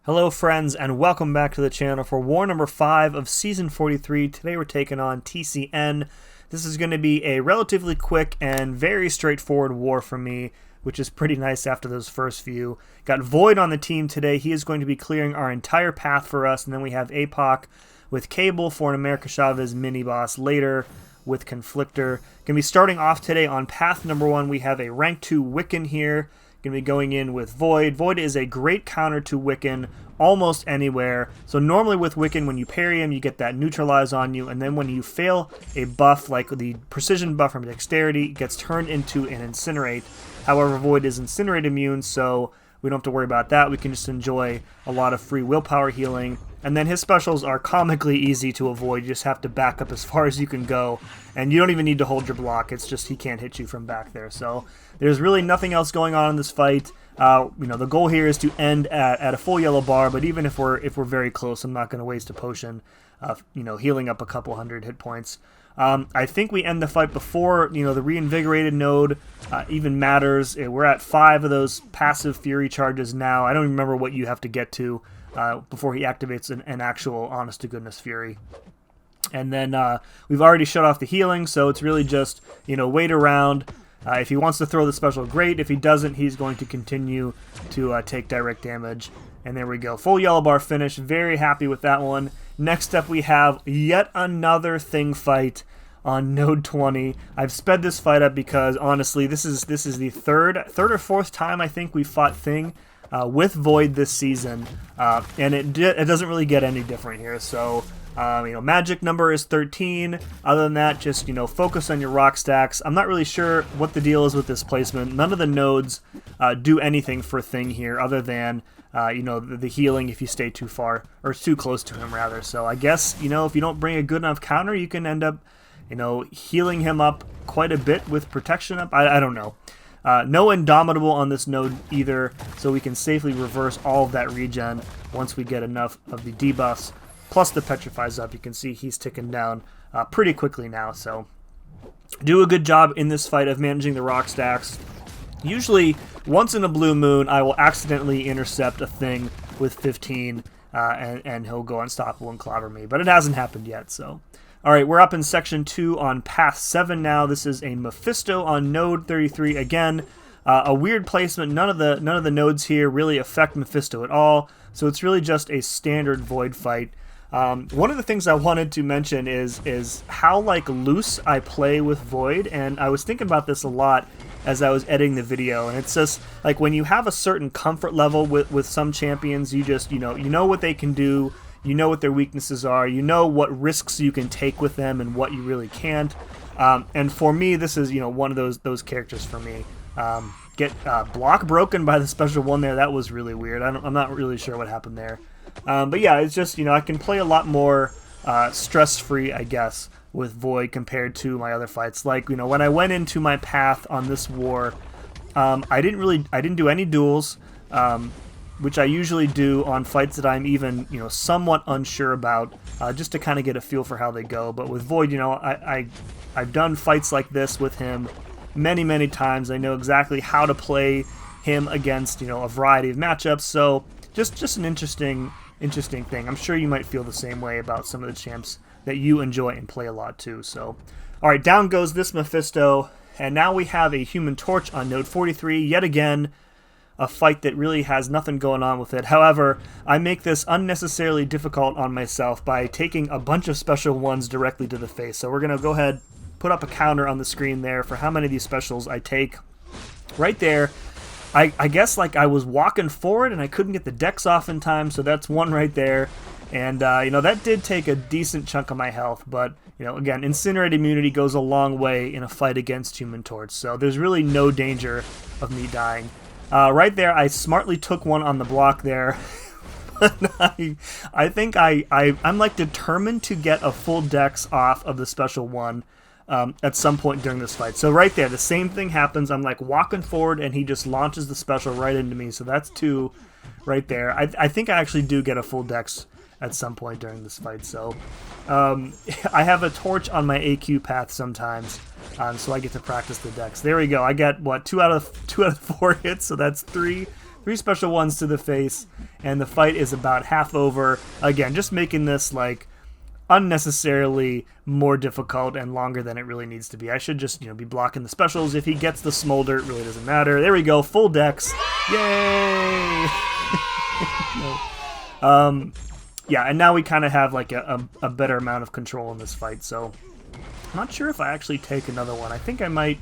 Hello friends, and welcome back to the channel for war number 5 of season 43. Today we're taking on TCN. This is going to be a relatively quick and very straightforward war for me, which is pretty nice after those first few. Got Void on the team today. He is going to be clearing our entire path for us, and then we have APOC with Cable for an America Chavez mini-boss later with Conflictor. Going to be starting off today on path number 1. We have a rank 2 WICCAN here. Going to be going in with Void. Void is a great counter to WICCAN almost anywhere. So normally with WICCAN, when you parry him, you get that neutralize on you, and then when you fail a buff like the precision buff from Dexterity, it gets turned into an Incinerate. However, Void is Incinerate immune, so we don't have to worry about that. We can just enjoy a lot of free willpower healing. And then his specials are comically easy to avoid. You just have to back up as far as you can go. And you don't even need to hold your block. It's just he can't hit you from back there. So there's really nothing else going on in this fight. The goal here is to end at a full yellow bar. But even if we're very close, I'm not going to waste a potion, healing up a couple hundred hit points. I think we end the fight before the reinvigorated node even matters. We're at 5 of those passive fury charges now. I don't even remember what you have to get to before he activates an actual honest-to-goodness fury. And then we've already shut off the healing, so it's really just, wait around. If he wants to throw the special, great. If he doesn't, he's going to continue to take direct damage. And there we go. Full yellow bar finish. Very happy with that one. Next up, we have yet another Thing fight on Node 20. I've sped this fight up because, honestly, this is the third or fourth time I think we fought Thing with Void this season, and it doesn't really get any different here. So, magic number is 13. Other than that, just focus on your rock stacks. I'm not really sure what the deal is with this placement. None of the nodes do anything for Thing here, other than the healing if you stay too far or too close to him rather. So I guess if you don't bring a good enough counter, you can end up healing him up quite a bit with protection up. I don't know. No Indomitable on this node either, so we can safely reverse all of that regen once we get enough of the debuffs. Plus the Petrifies up. You can see he's ticking down pretty quickly now. So do a good job in this fight of managing the rock stacks. Usually, once in a blue moon, I will accidentally intercept a Thing with 15, and he'll go unstoppable and clobber me. But it hasn't happened yet, so... Alright, we're up in Section 2 on Path 7 now. This is a Mephisto on Node 33. Again, a weird placement. None of the nodes here really affect Mephisto at all, so it's really just a standard Void fight. One of the things I wanted to mention is how loose I play with Void, and I was thinking about this a lot as I was editing the video, and it's just when you have a certain comfort level with some champions, you just you know what they can do. You know what their weaknesses are. You know what risks you can take with them and what you really can't. And for me, this is one of those characters for me. Get block broken by the special one there. That was really weird. I'm not really sure what happened there. But yeah, it's just I can play a lot more stress-free, I guess, with Void compared to my other fights. When I went into my path on this war, I didn't do any duels. Which I usually do on fights that I'm even, somewhat unsure about, just to kind of get a feel for how they go. But with Void, I've done fights like this with him many, many times. I know exactly how to play him against, a variety of matchups. So just an interesting thing. I'm sure you might feel the same way about some of the champs that you enjoy and play a lot too. So, all right, down goes this Mephisto, and now we have a Human Torch on Node 43 yet again. A fight that really has nothing going on with it. However, I make this unnecessarily difficult on myself by taking a bunch of special ones directly to the face. So we're going to go ahead, put up a counter on the screen there for how many of these specials I take. Right there, I guess I was walking forward and I couldn't get the decks off in time, so that's one right there. And, that did take a decent chunk of my health, but, again, Incinerate immunity goes a long way in a fight against Human Torch, so there's really no danger of me dying. Right there, I smartly took one on the block there. But I think I'm determined to get a full dex off of the special one at some point during this fight. So right there, the same thing happens. I'm walking forward and he just launches the special right into me. So that's 2 right there. I think I actually do get a full dex at some point during this fight. So I have a torch on my AQ path sometimes. So I get to practice the decks. There we go. I got, 2 out of 4 hits, so that's 3 3 special ones to the face, and the fight is about half over. Again, just making this like unnecessarily more difficult and longer than it really needs to be. I should just, be blocking the specials. If he gets the smolder, it really doesn't matter. There we go, full decks. Yay! Yeah, and now we kind of have like a better amount of control in this fight, so I'm not sure if I actually take another one. I think I might,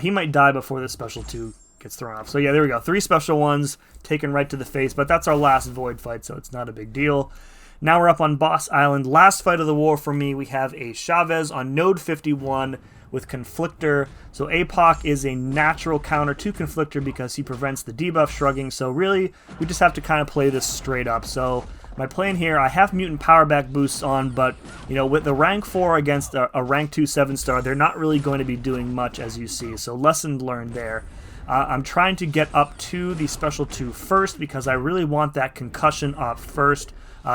he might die before this special 2 gets thrown off. So yeah, there we go, 3 special ones taken right to the face, but that's our last void fight, so it's not a big deal. Now we're up on Boss Island. Last fight of the war for me, we have a Chavez on node 51 with Conflictor. So APOC is a natural counter to Conflictor because he prevents the debuff shrugging, so really, we just have to kind of play this straight up. So my plan here, I have Mutant Power Back boosts on, but, with the rank 4 against a rank 2 7-star, they're not really going to be doing much, as you see, so lesson learned there. I'm trying to get up to the special 2 first because I really want that concussion up first.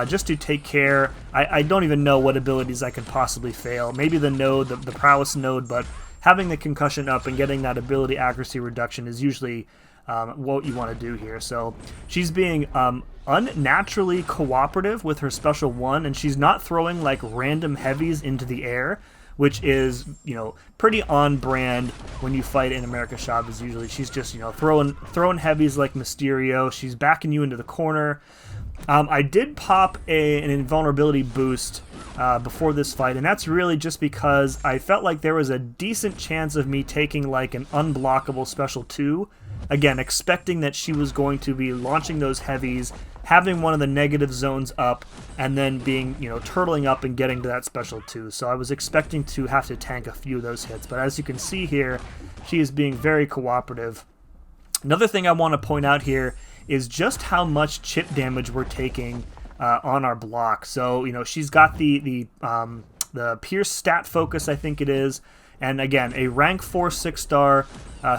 Just to take care. I don't even know what abilities I could possibly fail. Maybe the node, the prowess node, but having the concussion up and getting that ability accuracy reduction is usually what you want to do here. So she's being unnaturally cooperative with her special 1, and she's not throwing like random heavies into the air, which is, pretty on brand when you fight in America Chavez. Usually she's just, throwing heavies like Mysterio. She's backing you into the corner. I did pop an invulnerability boost before this fight, and that's really just because I felt like there was a decent chance of me taking like an unblockable special 2. Again, expecting that she was going to be launching those heavies, having one of the negative zones up, and then being, turtling up and getting to that special 2. So I was expecting to have to tank a few of those hits, but as you can see here, she is being very cooperative. Another thing I want to point out here is just how much chip damage we're taking on our block. So, she's got the Pierce stat focus, I think it is, and again, a rank 4 6-star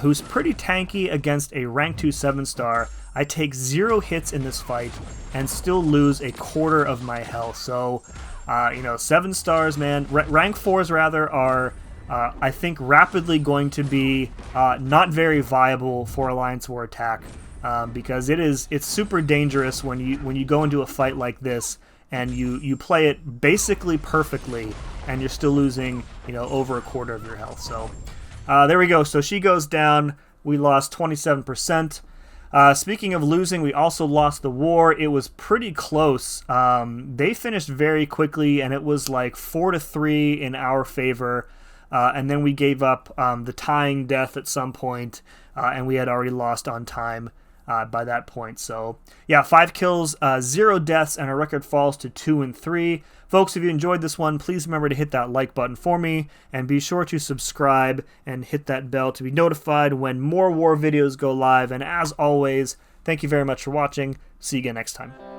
who's pretty tanky against a rank 2 7-star. I take 0 hits in this fight and still lose a quarter of my health. So, 7 stars, man, rank 4s rather are I think rapidly going to be not very viable for Alliance War Attack. Because it's super dangerous when you go into a fight like this and you play it basically perfectly and you're still losing over a quarter of your health. So there we go. So she goes down. We lost 27%. Speaking of losing, we also lost the war. It was pretty close. They finished very quickly, and it was like 4-3 in our favor. And then we gave up the tying death at some point, and we had already lost on time by that point. So yeah, 5 kills, 0 deaths, and our record falls to 2-3. Folks, if you enjoyed this one, please remember to hit that like button for me, and be sure to subscribe and hit that bell to be notified when more war videos go live. And as always, thank you very much for watching. See you again next time.